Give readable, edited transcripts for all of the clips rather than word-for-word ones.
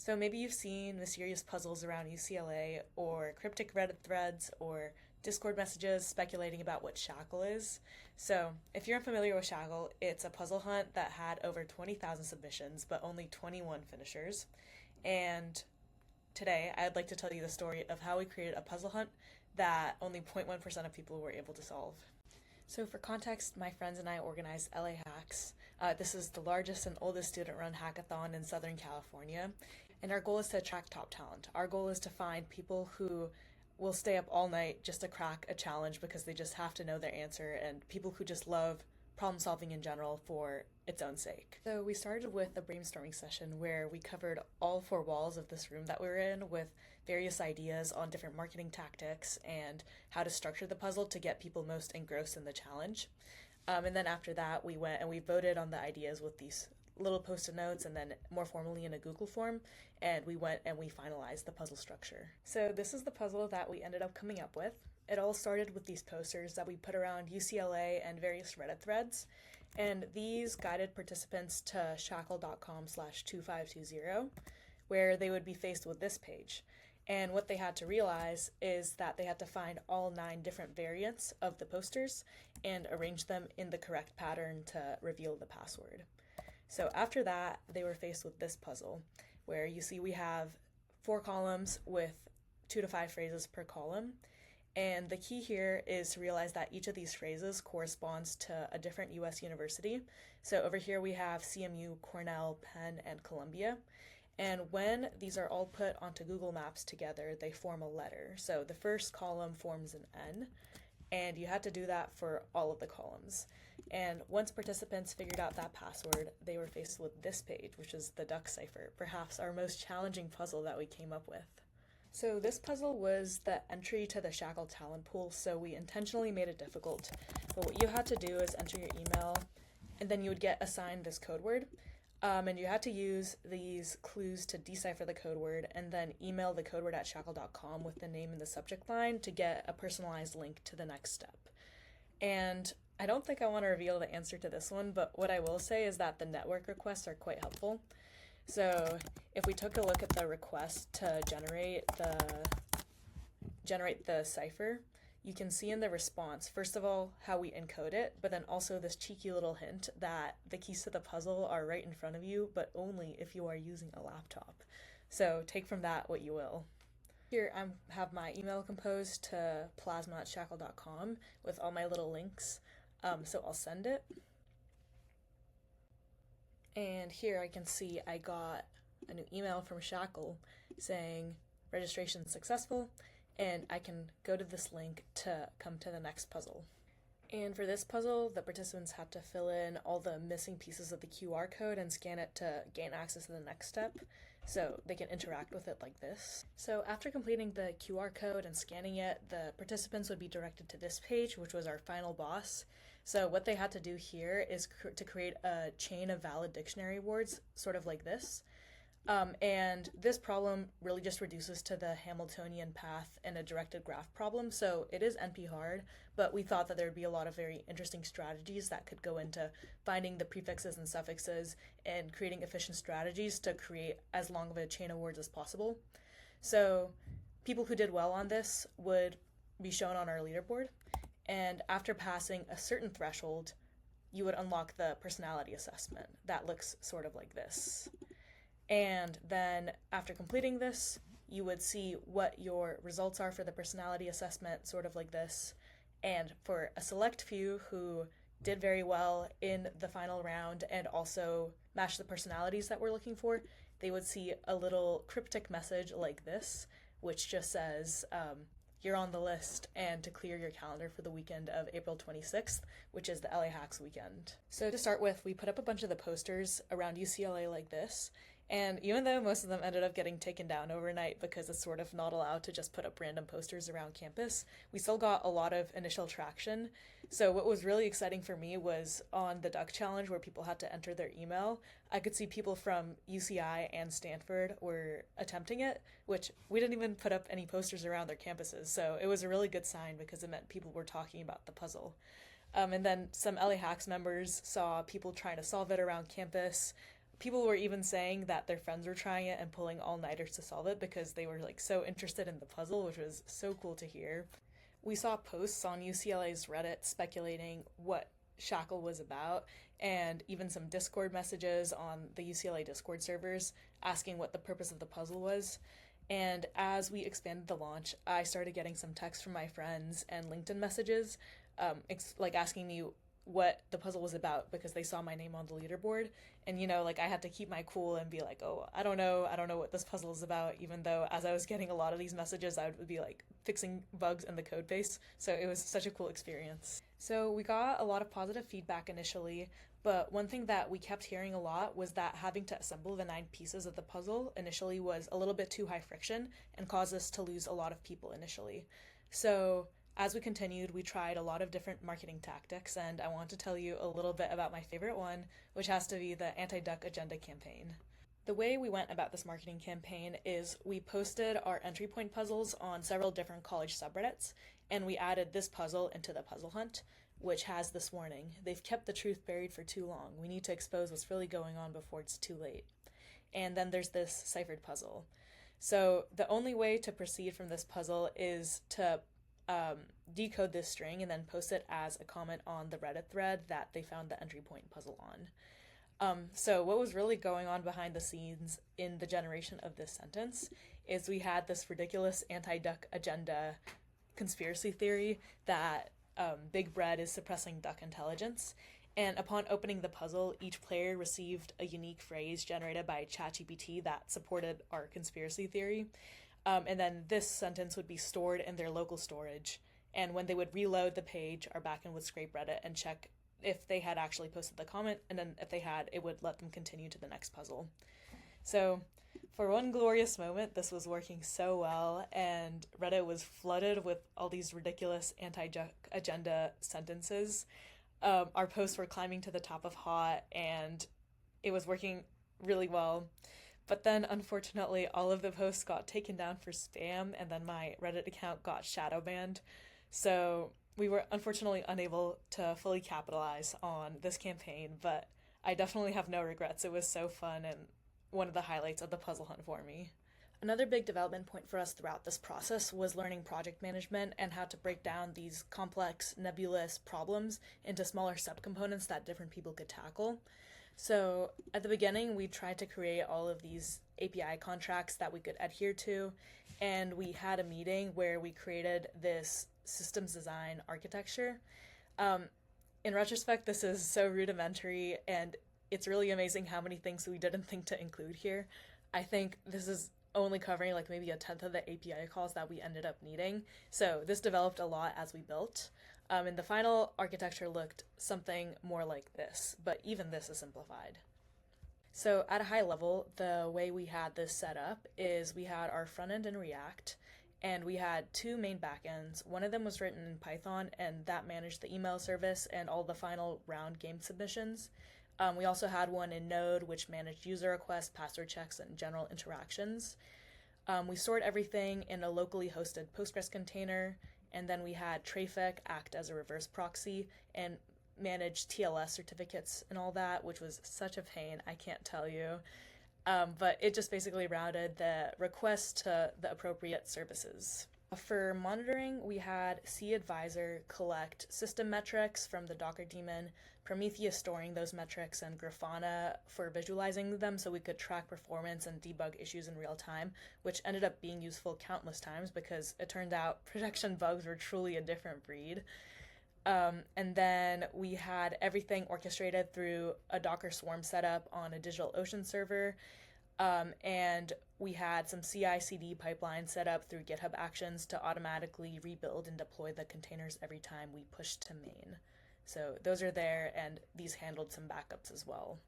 So maybe you've seen mysterious puzzles around UCLA or cryptic Reddit threads or Discord messages speculating about what shackle is. So, if you're unfamiliar with shackle, it's a puzzle hunt that had over 20,000 submissions but only 21 finishers. And today, I'd like to tell you the story of how we created a puzzle hunt that only 0.1% of people were able to solve. So, for context, my friends and I organized LA Hacks. This is the largest and oldest student run hackathon in Southern California. And our goal is to attract top talent. Our goal is to find people who will stay up all night just to crack a challenge because they just have to know their answer, and people who just love problem solving in general for its own sake. So we started with a brainstorming session where we covered all four walls of this room that we were in with various ideas on different marketing tactics and how to structure the puzzle to get people most engrossed in the challenge. And then after that, we went and we voted on the ideas with these little post-it notes and then more formally in a Google form, and we went and we finalized the puzzle structure. So this is the puzzle that we ended up coming up with. It all started with these posters that we put around UCLA and various Reddit threads, and these guided participants to shackle.com/2520, where they would be faced with this page. And what they had to realize is that they had to find all 9 different variants of the posters and arrange them in the correct pattern to reveal the password. So after that, they were faced with this puzzle, where you see we have 4 columns with 2 to 5 phrases per column. And the key here is to realize that each of these phrases corresponds to a different US university. So over here we have CMU, Cornell, Penn, and Columbia. And when these are all put onto Google Maps together, they form a letter. So the first column forms an N, and you had to do that for all of the columns. And once participants figured out that password, they were faced with this page, which is the duck cipher, perhaps our most challenging puzzle that we came up with. So this puzzle was the entry to the Shackle talent pool, so we intentionally made it difficult. But what you had to do is enter your email, and then you would get assigned this code word. And you had to use these clues to decipher the code word and then email the code word at shackle.com with the name in the subject line to get a personalized link to the next step. And I don't think I want to reveal the answer to this one, but what I will say is that the network requests are quite helpful. So if we took a look at the request to generate the cipher, you can see in the response, first of all, how we encode it, but then also this cheeky little hint that the keys to the puzzle are right in front of you, but only if you are using a laptop. So take from that what you will. Here I have my email composed to plasma@shackle.com with all my little links, so I'll send it. And here I can see I got a new email from Shackle saying registration successful, and I can go to this link to come to the next puzzle. And for this puzzle, the participants had to fill in all the missing pieces of the QR code and scan it to gain access to the next step, so they can interact with it like this. So after completing the QR code and scanning it, the participants would be directed to this page, which was our final boss. So what they had to do here is to create a chain of valid dictionary words, sort of like this. And this problem really just reduces to the Hamiltonian path and a directed graph problem, so it is NP hard, but we thought that there would be a lot of very interesting strategies that could go into finding the prefixes and suffixes and creating efficient strategies to create as long of a chain of words as possible. So people who did well on this would be shown on our leaderboard, and after passing a certain threshold, you would unlock the personality assessment. That looks sort of like this. And then after completing this, you would see what your results are for the personality assessment, sort of like this. And for a select few who did very well in the final round and also matched the personalities that we're looking for, they would see a little cryptic message like this, which just says, you're on the list, and to clear your calendar for the weekend of April 26th, which is the LA Hacks weekend. So to start with, we put up a bunch of the posters around UCLA like this, and even though most of them ended up getting taken down overnight because it's sort of not allowed to just put up random posters around campus, we still got a lot of initial traction. So what was really exciting for me was on the Duck Challenge where people had to enter their email, I could see people from UCI and Stanford were attempting it, which we didn't even put up any posters around their campuses. So it was a really good sign because it meant people were talking about the puzzle. And then some LA Hacks members saw people trying to solve it around campus. People were even saying that their friends were trying it and pulling all-nighters to solve it because they were like so interested in the puzzle, which was so cool to hear. We saw posts on UCLA's Reddit speculating what Shackle was about, and even some Discord messages on the UCLA Discord servers asking what the purpose of the puzzle was. And as we expanded the launch, I started getting some texts from my friends and LinkedIn messages, like asking me what the puzzle was about because they saw my name on the leaderboard. And like I had to keep my cool and be like, oh, I don't know what this puzzle is about, even though as I was getting a lot of these messages, I would be like fixing bugs in the code base. So it was such a cool experience. So we got a lot of positive feedback initially, but one thing that we kept hearing a lot was that having to assemble the 9 pieces of the puzzle initially was a little bit too high friction and caused us to lose a lot of people initially. So as we continued, we tried a lot of different marketing tactics, and I want to tell you a little bit about my favorite one, which has to be the anti-duck agenda campaign. The way we went about this marketing campaign is we posted our entry point puzzles on several different college subreddits, and we added this puzzle into the puzzle hunt, which has this warning: they've kept the truth buried for too long. We need to expose what's really going on before it's too late. And then there's this ciphered puzzle. So the only way to proceed from this puzzle is to decode this string and then post it as a comment on the Reddit thread that they found the entry point puzzle on. So what was really going on behind the scenes in the generation of this sentence is we had this ridiculous anti-duck agenda conspiracy theory that Big Bread is suppressing duck intelligence. And upon opening the puzzle, each player received a unique phrase generated by ChatGPT that supported our conspiracy theory. And then this sentence would be stored in their local storage. And when they would reload the page, our backend would scrape Reddit and check if they had actually posted the comment. And then if they had, it would let them continue to the next puzzle. So for one glorious moment, this was working so well. And Reddit was flooded with all these ridiculous anti-duck agenda sentences. Our posts were climbing to the top of hot, and it was working really well. But then, unfortunately, all of the posts got taken down for spam, and then my Reddit account got shadow banned. So we were unfortunately unable to fully capitalize on this campaign, but I definitely have no regrets. It was so fun and one of the highlights of the puzzle hunt for me. Another big development point for us throughout this process was learning project management and how to break down these complex, nebulous problems into smaller subcomponents that different people could tackle. So at the beginning, we tried to create all of these API contracts that we could adhere to, and we had a meeting where we created this systems design architecture. In retrospect, this is so rudimentary, and it's really amazing how many things we didn't think to include here. I think this is only covering like maybe a tenth of the API calls that we ended up needing. So this developed a lot as we built. And the final architecture looked something more like this, but even this is simplified. So at a high level, the way we had this set up is we had our front end in React, and we had 2 main backends. One of them was written in Python, and that managed the email service and all the final round game submissions. We also had one in Node, which managed user requests, password checks, and general interactions. We stored everything in a locally hosted Postgres container, and then we had Traefik act as a reverse proxy and manage TLS certificates and all that, which was such a pain, I can't tell you. But it just basically routed the request to the appropriate services. For monitoring, we had cAdvisor collect system metrics from the Docker daemon, Prometheus storing those metrics, and Grafana for visualizing them so we could track performance and debug issues in real time, which ended up being useful countless times because it turned out production bugs were truly a different breed. And then we had everything orchestrated through a Docker Swarm setup on a DigitalOcean server. And we had some CI/CD pipelines set up through GitHub Actions to automatically rebuild and deploy the containers every time we pushed to main. So those are there, and these handled some backups as well.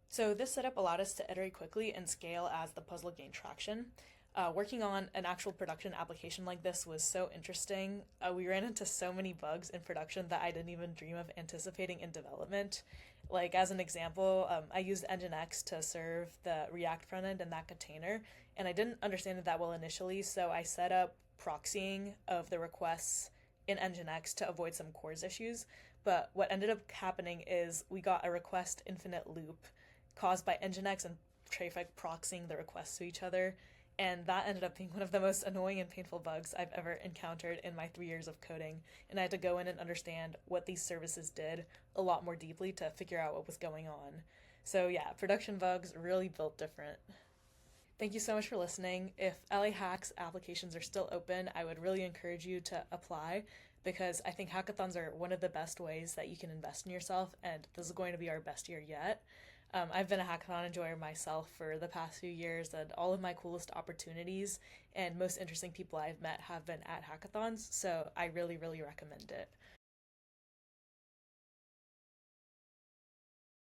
So this setup allowed us to iterate quickly and scale as the puzzle gained traction. Working on an actual production application like this was so interesting. We ran into so many bugs in production that I didn't even dream of anticipating in development. Like, as an example, I used Nginx to serve the React front end in that container, and I didn't understand it that well initially, so I set up proxying of the requests in Nginx to avoid some CORS issues. But what ended up happening is we got a request infinite loop caused by Nginx and Traefik proxying the requests to each other. And that ended up being one of the most annoying and painful bugs I've ever encountered in my 3 years of coding. And I had to go in and understand what these services did a lot more deeply to figure out what was going on. So, yeah, production bugs really built different. Thank you so much for listening. If LA Hacks applications are still open, I would really encourage you to apply because I think hackathons are one of the best ways that you can invest in yourself, and this is going to be our best year yet. I've been a hackathon enjoyer myself for the past few years, and all of my coolest opportunities and most interesting people I've met have been at hackathons, so I really, really recommend it.